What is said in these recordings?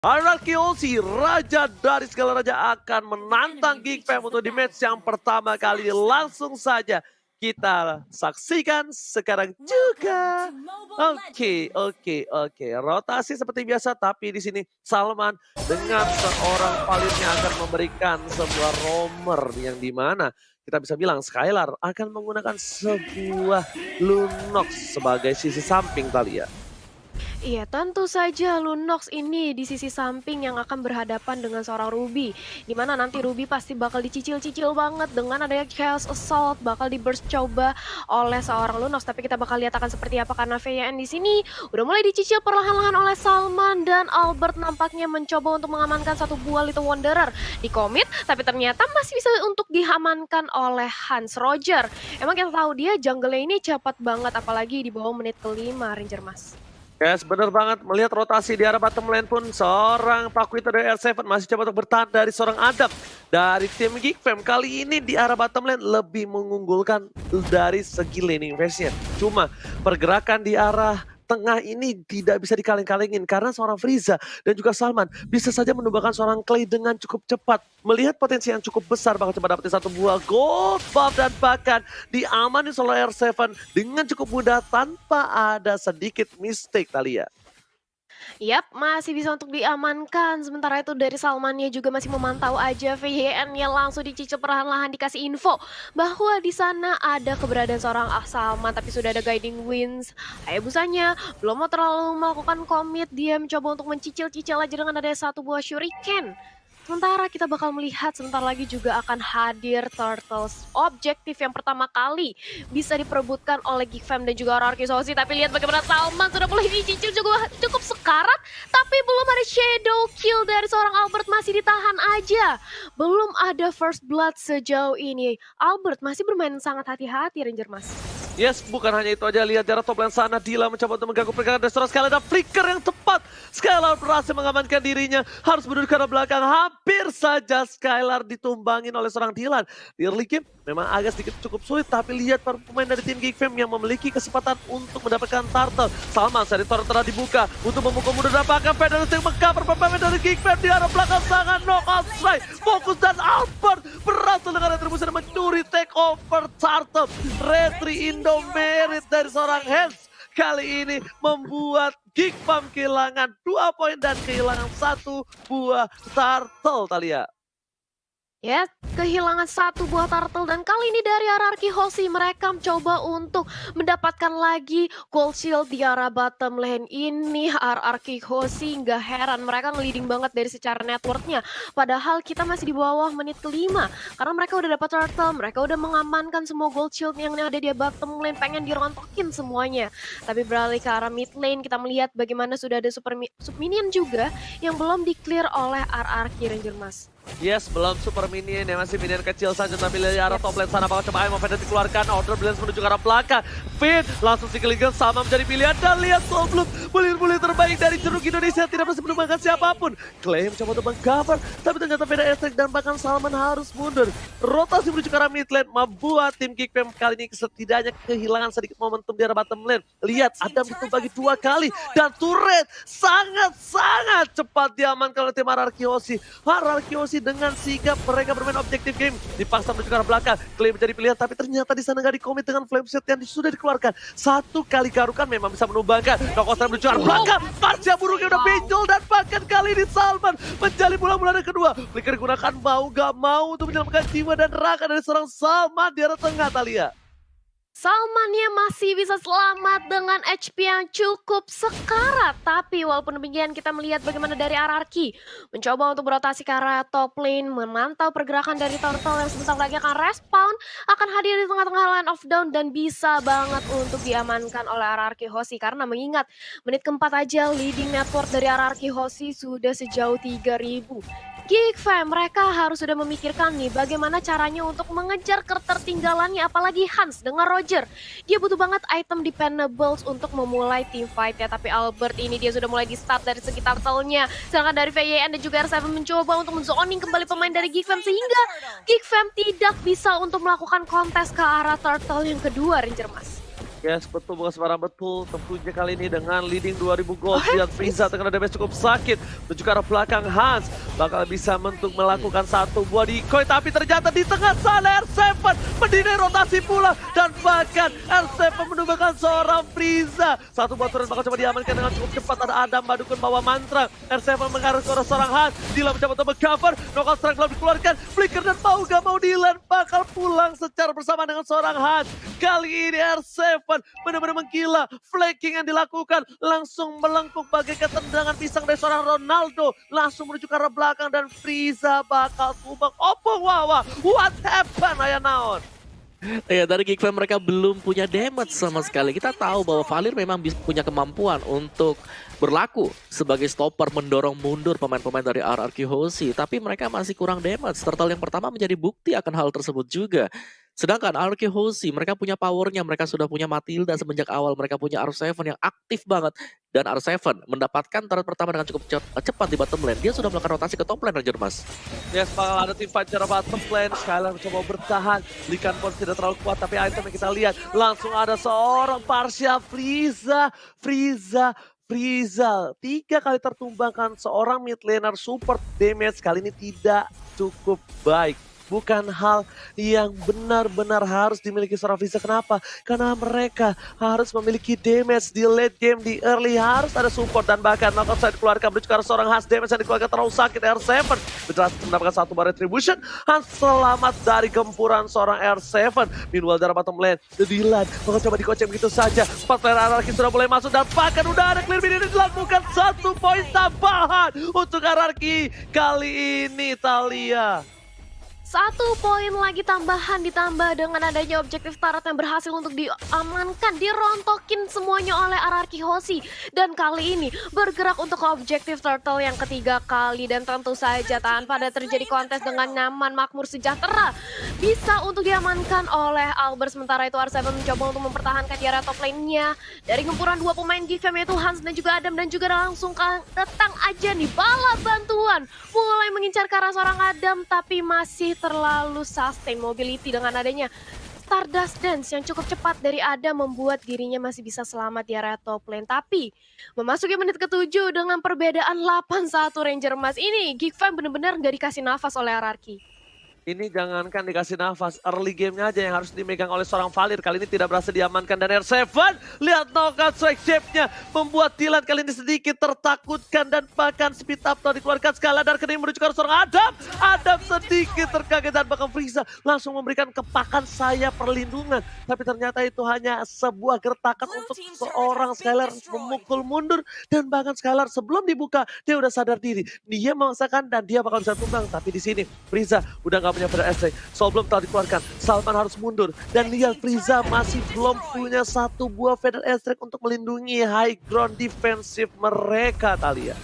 Hierarchy Osi, raja dari segala raja akan menantang Geek Fam untuk di match yang pertama kali. Langsung saja kita saksikan sekarang juga. Oke. Rotasi seperti biasa, tapi di sini Salman dengan seorang palirnya akan memberikan sebuah roamer yang dimana kita bisa bilang Skylar akan menggunakan sebuah Lunox sebagai sisi samping Talia. Iya, tentu saja Lunox ini di sisi samping yang akan berhadapan dengan seorang Ruby. Di mana nanti Ruby pasti bakal dicicil-cicil banget dengan adanya Chaos Assault, bakal di-burst coba oleh seorang Lunox. Tapi kita bakal lihat akan seperti apa karena VYN di sini udah mulai dicicil perlahan-lahan oleh Salman dan Albert nampaknya mencoba untuk mengamankan satu buah Little Wanderer di komit, tapi ternyata masih bisa untuk diamankan oleh Hans Roger. Emang kita tahu dia jungle ini cepat banget apalagi di bawah menit kelima Ranger Mas. Yes, bener banget. Melihat rotasi di arah bottom lane pun seorang Pakuita dari R7 masih coba untuk bertahan dari seorang Adam. Dari tim Geek Fam kali ini di arah bottom lane lebih mengunggulkan dari segi laning phase-nya. Cuma pergerakan di arah tengah ini tidak bisa dikaling-kalingin karena seorang Frieza dan juga Salman bisa saja menumbangkan seorang Clay dengan cukup cepat. Melihat potensi yang cukup besar bakal coba dapetin satu buah gold buff dan bahkan diamanin oleh R7 dengan cukup mudah tanpa ada sedikit mistake Talia. Yap, masih bisa untuk diamankan. Sementara itu dari Salmannya juga masih memantau aja VYN-nya langsung dicicil perlahan-lahan dikasih info bahwa di sana ada keberadaan seorang Salman tapi sudah ada guiding winds. Hayabusanya belum mau terlalu melakukan komit, dia mencoba untuk mencicil-cicil aja dengan ada satu buah shuriken. Sementara kita bakal melihat sebentar lagi juga akan hadir Turtles. Objektif yang pertama kali bisa diperebutkan oleh Geek Fam dan juga RRQ Sosi. Tapi lihat bagaimana Salman sudah mulai dicicil cukup sekarat. Tapi belum ada shadow kill dari seorang Albert, masih ditahan aja. Belum ada first blood sejauh ini. Albert masih bermain sangat hati-hati Ranger Mas. Yes, bukan hanya itu aja, lihat jarak top lane sana, Dila mencoba untuk mengganggu pergerakan Destroy Skylar dan flicker yang tepat. Skylar berhasil mengamankan dirinya, harus mundur ke arah belakang, hampir saja Skylar ditumbangin oleh seorang Dylan. Di early game memang agak sedikit cukup sulit, tapi lihat para pemain dari tim Geek Fam yang memiliki kesempatan untuk mendapatkan turtle. Salman seri turret telah dibuka untuk memukul mundur dan bahkan Federer yang mengcover pemain dari Geek Fam di arah belakang sangat knockout strike. Fokus dan Albert berhasil dengan retribusi dan mencuri take over turtle. Retri Indo merit dari seorang Hans kali ini membuat Geek Fam kehilangan 2 poin dan kehilangan satu buah turtle Talia. Ya, kehilangan satu buah turtle dan kali ini dari RRQ Hoshi mereka mencoba untuk mendapatkan lagi gold shield di arah bottom lane ini. RRQ Hoshi nggak heran, mereka nge-leading banget dari secara networknya. Padahal kita masih di bawah menit kelima karena mereka udah dapat turtle, mereka udah mengamankan semua gold shield yang ada di bottom lane, pengen dirontokin semuanya. Tapi beralih ke arah mid lane kita melihat bagaimana sudah ada sub minion juga yang belum di-clear oleh RRQ Ranger Mas. Yes, belum super minion ya, masih minion kecil saja tapi dari arah top lane sana bakal coba Aim of Fate dikeluarkan. Outer Blades menuju ke arah belakang. Fit langsung single sama menjadi pilihan dan lihat Soul Bloom, bulir-bulir terbaik dari jeruk Indonesia tidak berhasil menumbangkan siapapun. Claim coba untuk meng-cover tapi ternyata beda attack dan bahkan Salman harus mundur. Rotasi menuju ke arah mid lane membuat tim Geek Fam kali ini setidaknya kehilangan sedikit momentum di arah bottom lane. Lihat Adam ditumbagi 2 kali dan turret sangat-sangat cepat diamankan oleh tim RRQ Hoshi. RRQ Hoshi dengan sigap mereka bermain objektif game, dipaksa menuju ke arah belakang. Clay menjadi pilihan tapi ternyata di sana nggak dikomit dengan flame set yang sudah dikeluarkan. Satu kali garukan memang bisa menumbangkan. Nokosan menuju ke arah belakang, pasca burungnya udah pinjol dan bahkan kali ini Salman menjadi bola-bola kedua. Flicker digunakan mau gak mau untuk menyelamatkan jiwa dan raga dari seorang Salman di arah tengah Talia. Salmannya masih bisa selamat dengan HP yang cukup sekarat. Tapi walaupun demikian kita melihat bagaimana dari RRQ mencoba untuk berotasi ke arah top lane, memantau pergerakan dari Turtle yang sebentar lagi akan respawn, akan hadir di tengah-tengah line of down dan bisa banget untuk diamankan oleh RRQ Hoshi. Karena mengingat menit keempat aja leading network dari RRQ Hoshi sudah sejauh 3000. Geek Fam mereka harus sudah memikirkan nih bagaimana caranya untuk mengejar ketertinggalannya, apalagi Hans dengan Roger. Dia butuh banget item dependables untuk memulai team fight ya, tapi Albert ini dia sudah mulai di start dari segi turtle-nya. Sedangkan dari VYN dan juga R7 mencoba untuk menzoning kembali pemain dari Geek Fam sehingga Geek Fam tidak bisa untuk melakukan kontes ke arah turtle yang kedua Ranger Mas. Yes, betul, bukan sembarang betul. Tentunya kali ini dengan leading 2000 gold. Lihat Frieza terkena damage cukup sakit. Menuju ke arah belakang, Hans bakal bisa untuk melakukan satu buah decoy. Tapi ternyata di tengah sana R7 mendinai rotasi pula. Dan bahkan R7 menumbangkan seorang Frieza. Satu buah turret bakal coba diamankan dengan cukup cepat. Ada Adam Madukun bawa mantra. R7 mengarah ke arah seorang Hans. Dylan mencoba untuk cover. Knockout strike belum dikeluarkan. Flicker dan mau gak mau Dylan bakal pulang secara bersama dengan seorang Hans. Kali ini R7 benar-benar menggila. Flanking yang dilakukan langsung melengkung bagaikan tendangan pisang dari seorang Ronaldo. Langsung menuju ke arah belakang dan Frieza bakal tumbang. Opung Wawa, what happened ayah naon? Ya, dari Geekfam mereka belum punya damage sama sekali. Kita tahu bahwa Valir memang punya kemampuan untuk berlaku sebagai stopper mendorong mundur pemain-pemain dari RRQ Hoshi. Tapi mereka masih kurang damage. Turtle yang pertama menjadi bukti akan hal tersebut juga. Sedangkan RRQ Hoshi mereka punya powernya, mereka sudah punya Matilda semenjak awal. Mereka punya R7 yang aktif banget. Dan R7 mendapatkan turret pertama dengan cukup cepat di bottom lane. Dia sudah melakukan rotasi ke top lane, Ranger Mas. Yes, bakal ada tim fight secara bottom lane. Skylar mencoba bertahan. Likan pun tidak terlalu kuat, tapi item yang kita lihat langsung ada seorang Parsia Frieza. Frieza 3 kali tertumbangkan seorang mid laner support damage kali ini tidak cukup baik. Bukan hal yang benar-benar harus dimiliki seorang Frieza. Kenapa? Karena mereka harus memiliki damage di late game, di early harus ada support. Dan bahkan knockout side dikeluarkan menuju ke arah seorang Hans. Damage yang dikeluarkan terlalu sakit R7. Berhasil mendapatkan satu bar retribution. Hans selamat dari gempuran seorang R7. Meanwhile dari bottom lane, The Dylan bakal coba dikocek begitu saja. 4 player RRQ sudah mulai masuk dan bahkan udah ada clear mid ini dilakukan 1 poin tambahan untuk RRQ kali ini Thalia. 1 poin lagi tambahan ditambah dengan adanya objektif turret yang berhasil untuk diamankan, dirontokin semuanya oleh RRQ Hoshi. Dan kali ini bergerak untuk objektif turtle yang ketiga kali dan tentu saja tanpa ada terjadi kontes dengan nyaman makmur sejahtera. Bisa untuk diamankan oleh Albert, sementara itu R7 mencoba untuk mempertahankan di area top lane-nya. Dari gempuran 2 pemain Geekfam yaitu Hans dan juga Adam dan juga langsung datang aja nih bala bantuan. Mulai mengincar ke arah seorang Adam tapi masih terlalu sustain mobility dengan adanya Stardust Dance yang cukup cepat dari Adam membuat dirinya masih bisa selamat di area top lane. Tapi memasuki menit ke-7 dengan perbedaan 8-1 Ranger Mas ini, Geekfam benar-benar nggak dikasih nafas oleh RRQ. Ini jangankan dikasih nafas, early gamenya aja yang harus dimegang oleh seorang Valir. Kali ini tidak berhasil diamankan dan R7. Lihat knockout strike shape-nya. Membuat Dylan kali ini sedikit tertakutkan dan bahkan speed up telah dikeluarkan skala dari kening menuju ke seorang Adam. Adam sedikit terkaget dan bahkan Frieza langsung memberikan kepakan sayap perlindungan. Tapi ternyata itu hanya sebuah gertakan untuk seorang Skylar memukul mundur. Dan bahkan Skylar sebelum dibuka, dia udah sadar diri. Dia memaksakan dan dia bakal bisa tumbang. Tapi di sini Frieza udah gak punya Feather Airstrike. Soul belum telah dikeluarkan. Salman harus mundur. Dan lihat Frieza masih belum punya satu buah Feather Airstrike untuk melindungi high ground defensif mereka, Thalia.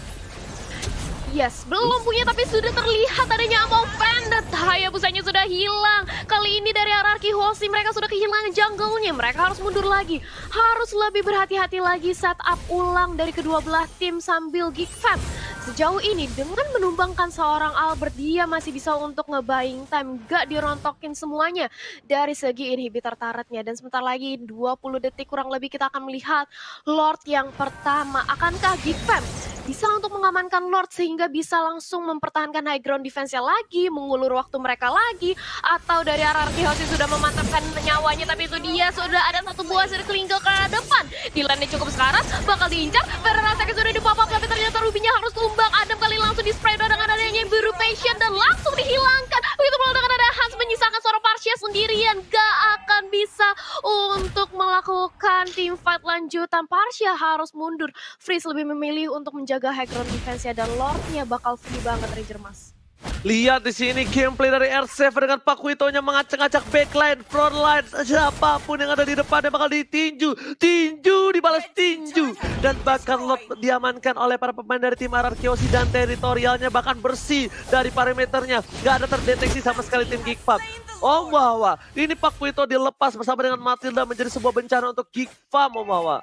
Yes, belum punya tapi sudah terlihat adanya Among Bandit. Hayabusanya sudah hilang. Kali ini dari RRQ Hoshi mereka sudah kehilangan jungle-nya. Mereka harus mundur lagi. Harus lebih berhati-hati lagi setup ulang dari kedua belah tim sambil Geekfam. Sejauh ini dengan menumbangkan seorang Albert, dia masih bisa untuk nge-buying time. Gak dirontokin semuanya dari segi inhibitor turretnya. Dan sebentar lagi 20 detik kurang lebih kita akan melihat Lord yang pertama. Akankah Geekfam bisa untuk mengamankan Lord sehingga bisa langsung mempertahankan high ground defense-nya lagi, mengulur waktu mereka lagi, atau dari RRQ Hoshi sudah memantapkan nyawanya, tapi itu dia sudah ada satu buah circling ke depan. Dylan-nya cukup sekarat, bakal diincar, Ferrasaki sudah di-pop-up, tapi ternyata Ruby-nya harus tumbang. Adam kali langsung di-spray dengan adanya Biru Patient dan langsung dihilangkan. Begitu pula dengan ada Hans menyisakan seorang Parsia sendirian, gak akan bisa untuk melakukan team fight lanjutan. Parsia harus mundur. Freeze lebih memilih untuk menjaga high ground defense-nya dan Lord-nya bakal free banget Ranger Mas. Lihat di sini gameplay dari R7 dengan Pakuitonya mengacak-acak backline, frontline, siapapun yang ada di depannya bakal ditinju, tinju dibalas tinju, dan bahkan Lord diamankan oleh para pemain dari tim RRQ Hoshi dan teritorialnya bahkan bersih dari parameternya, gak ada terdeteksi sama sekali tim Geekfam. Oh Wawa, ini Pakuito dilepas bersama dengan Matilda menjadi sebuah bencana untuk Geekfam, oh Wawa.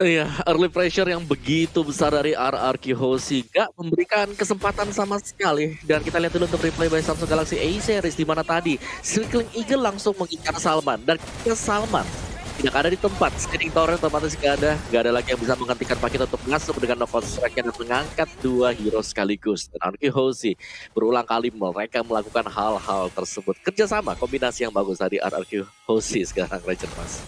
Iya, early pressure yang begitu besar dari RRQ Hoshi gak memberikan kesempatan sama sekali. Dan kita lihat dulu untuk replay by Samsung Galaxy A-Series, di mana tadi Circling Eagle langsung mengincar Salman. Dan ketika Salman tidak ada di tempat. Standing tower otomatis gak ada lagi yang bisa menghentikan Pakito untuk masuk dengan knockout strike-nya dan mengangkat 2 hero sekaligus. Dan Arki Hoshi berulang kali mereka melakukan hal-hal tersebut. Kerjasama, kombinasi yang bagus tadi Arki Hoshi sekarang Legend Mas.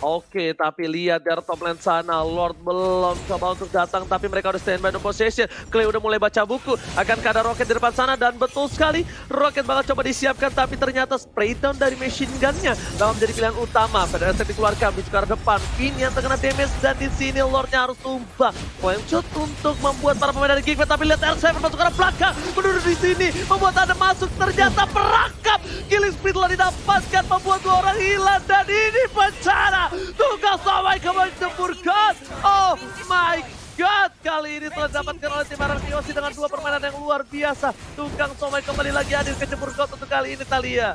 Oke, tapi lihat dari top lane sana, Lord belum coba untuk datang, tapi mereka udah standby no possession. Clay udah mulai baca buku, akankah ada roket di depan sana, dan betul sekali, roket bakal coba disiapkan, tapi ternyata spray down dari machine gun-nya bakal menjadi pilihan utama. Federasi dikeluarkan, di ke arah depan, Finn yang terkena damage, dan di sini Lordnya harus tumbang. Flame shot untuk membuat para pemain dari Geekfam, tapi lihat R7 masuk ke arah belakang, menurut di sini, membuat ada masuk, ternyata perangkap. Killing spree telah didapatkan, membuat 2 orang hilang, dan ini bencana. Tukang Somai kembali ditempurkan. Oh my god, kali ini telah didapatkan oleh tim Ararki Hoshi dengan 2 permainan yang luar biasa. Tukang Somai kembali lagi hadir ke Jempur God untuk kali ini, Thalia.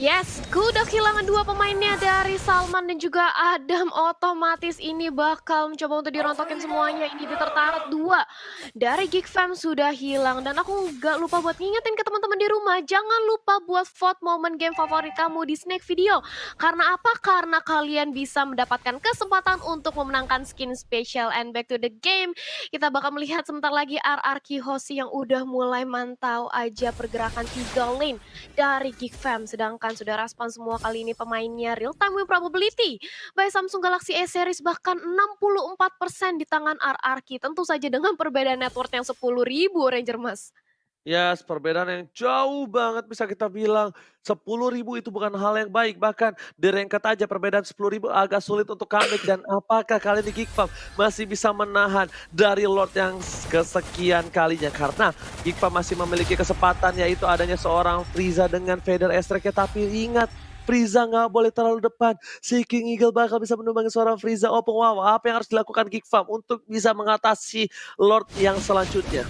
Yes, udah kehilangan 2 pemainnya dari Salman dan juga Adam. Otomatis ini bakal mencoba untuk dirontokin semuanya. Ini tertarik 2 dari Geekfam sudah hilang. Dan aku nggak lupa buat ngingetin ke teman-teman di rumah, jangan lupa buat vote momen game favorit kamu di Snack Video. Karena apa? Karena kalian bisa mendapatkan kesempatan untuk memenangkan skin spesial. And back to the game, kita bakal melihat sebentar lagi RRQ Hoshi yang udah mulai mantau aja pergerakan 3 lane dari Geekfam. Sedangkan sudah respon semua kali ini pemainnya real time win probability by Samsung Galaxy A series bahkan 64% di tangan RRQ. Tentu saja dengan perbedaan network yang 10.000 Ranger Mas. Yes, perbedaan yang jauh banget bisa kita bilang. 10.000 itu bukan hal yang baik. Bahkan di ranked aja perbedaan 10.000 agak sulit untuk comeback. Dan apakah kali ini Geekfam masih bisa menahan dari Lord yang kesekian kalinya. Karena Geekfam masih memiliki kesempatan, yaitu adanya seorang Frieza dengan Feather Airstrike. Tapi ingat, Frieza nggak boleh terlalu depan. Si King Eagle bakal bisa menumbangi seorang Frieza. Oh wow, apa yang harus dilakukan Geekfam untuk bisa mengatasi Lord yang selanjutnya?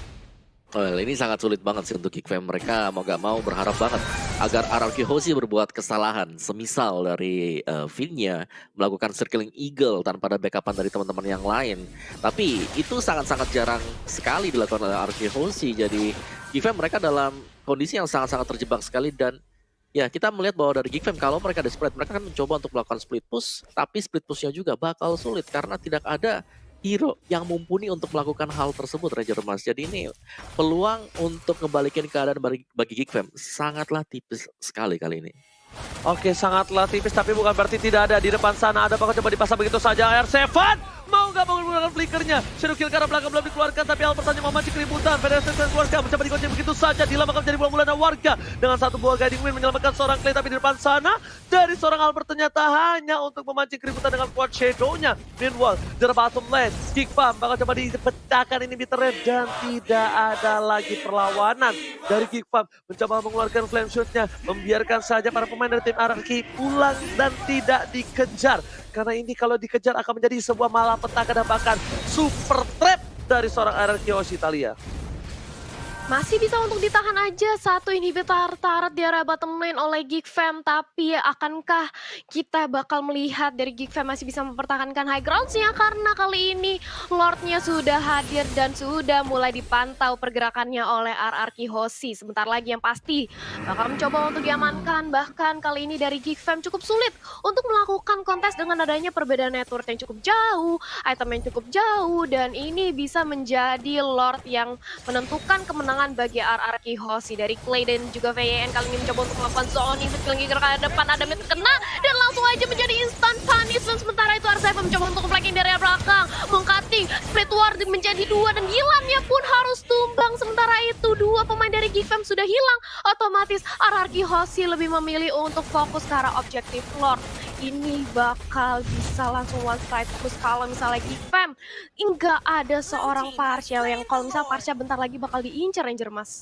Well, ini sangat sulit banget sih untuk Geekfam. Mereka mau gak mau berharap banget agar RRQ Hoshi berbuat kesalahan. Semisal dari Finn-nya melakukan circling eagle tanpa ada backupan dari teman-teman yang lain. Tapi itu sangat-sangat jarang sekali dilakukan oleh RRQ Hoshi. Jadi Geekfam mereka dalam kondisi yang sangat-sangat terjebak sekali. Dan ya kita melihat bahwa dari Geekfam kalau mereka desperate, mereka akan mencoba untuk melakukan split push. Tapi split push-nya juga bakal sulit karena tidak ada hero yang mumpuni untuk melakukan hal tersebut, Ranger Mas. Jadi ini peluang untuk kembalikan keadaan bagi Geekfam sangatlah tipis sekali kali ini. Oke, sangatlah tipis, tapi bukan berarti tidak ada. Di depan sana ada bakal coba dipasang begitu saja. R7 mau nggak mau menggunakan flickernya. Shadow Kill ke arah belakang belum dikeluarkan, tapi Albert hanya memancing keributan. Federasi keluarga mencoba dikunci begitu saja. Dila bakal menjadi bulan-bulanan warga dengan 1 buah guiding wind menyelamatkan seorang Clay. Tapi di depan sana dari seorang Albert ternyata hanya untuk memancing keributan dengan kuat shadow-nya. Meanwhile, di bottom lane, Geekfam bakal coba dipecahkan ini inhibitor dan tidak ada lagi perlawanan dari Geekfam. Mencoba mengeluarkan flame shoot-nya, membiarkan saja para pemain dari tim RRQ pulang dan tidak dikejar. Karena ini kalau dikejar akan menjadi sebuah malapetaka dan bahkan super trap dari seorang RRQ Hoshi, Thalia. Masih bisa untuk ditahan aja 1 inhibitor turret di area bottom lane oleh Geekfam. Tapi akankah kita bakal melihat dari Geekfam masih bisa mempertahankan high grounds-nya? Karena kali ini Lord-nya sudah hadir dan sudah mulai dipantau pergerakannya oleh RRQ Hoshi. Sebentar lagi yang pasti bakal mencoba untuk diamankan. Bahkan kali ini dari Geekfam cukup sulit untuk melakukan kontes dengan adanya perbedaan network yang cukup jauh, item yang cukup jauh. Dan ini bisa menjadi Lord yang menentukan kemenangan bagi RRQ Hoshi. Dari Clay dan juga VYN kali ini mencoba untuk melakukan zone ini ke depan, ada mid kena dan langsung aja menjadi instant punishment. Sementara itu R7 mencoba untuk flanking dari belakang, mengcutting split ward menjadi 2 dan Gilannya pun harus tumbang. Sementara itu 2 pemain dari Geekfam sudah hilang, otomatis RRQ Hoshi lebih memilih untuk fokus ke arah objektif Lord. Ini bakal bisa langsung one strike push kalau misalnya Geekfam nggak ada seorang Partial yang kalau misalnya Partial bentar lagi bakal diincar Ranger Mas.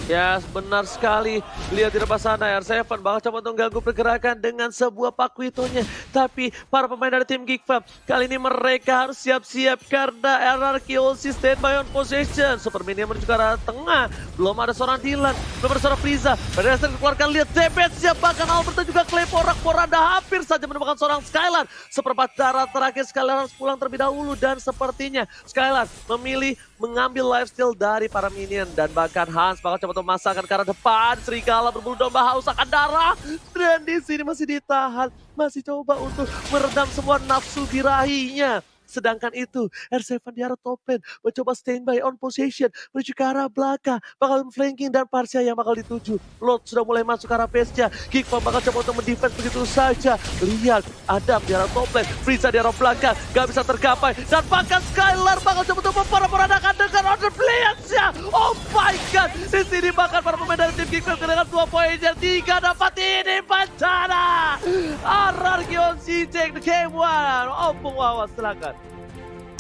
Ya, benar sekali. Lihat di depan sana, R7 bakal coba untuk ganggu pergerakan dengan sebuah pakuitonya. Tapi para pemain dari tim Geekfam kali ini mereka harus siap-siap karena RRQ Hoshi standby on possession. Super Minion menuju ke arah tengah. Belum ada seorang Dylan, belum ada seorang Frieza. Federasi dikeluarkan, lihat DPS siap, bahkan Albert dan juga Clay porak-poranda hampir saja menemukan seorang Skylar. Seperempat darah terakhir Skylar harus pulang terlebih dahulu dan sepertinya Skylar memilih mengambil lifesteal dari para minion. Dan bahkan Hans bakal coba memasangkan ke arah depan. Serigala berbulu domba haus akan darah. Dan di sini masih ditahan. Masih coba untuk meredam semua nafsu birahinya. Sedangkan itu, R7 di arah top lane mencoba standby on position menuju ke arah belakang. Bakal flanking dan Parsia yang bakal dituju. Lord sudah mulai masuk ke arah base-nya. Geekfam bakal coba untuk mendefense begitu saja. Lihat, Adam di arah top lane, Frieza di arah belakang, gak bisa tergapai. Dan bahkan Skylar bakal coba untuk memperadakan dengan order Blades-nya. Oh my god, di sini bahkan para pemain dari tim Geekfam dengan 2 poinnya. 3 dapat ini bencana. RRQ cek the game 1. Opung Wawas, silakan.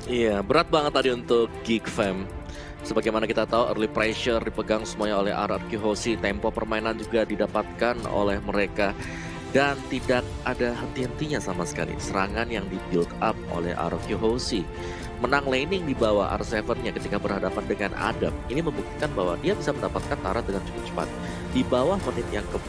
Iya, berat banget tadi untuk Geek Fam. Sebagaimana kita tahu, early pressure dipegang semuanya oleh RRQ Hoshi. Tempo permainan juga didapatkan oleh mereka. Dan tidak ada henti-hentinya sama sekali. Serangan yang di-build up oleh RRQ Hoshi. Menang laning di bawah R7-nya ketika berhadapan dengan Adam. Ini membuktikan bahwa dia bisa mendapatkan Tara dengan cukup cepat. Di bawah menit yang ke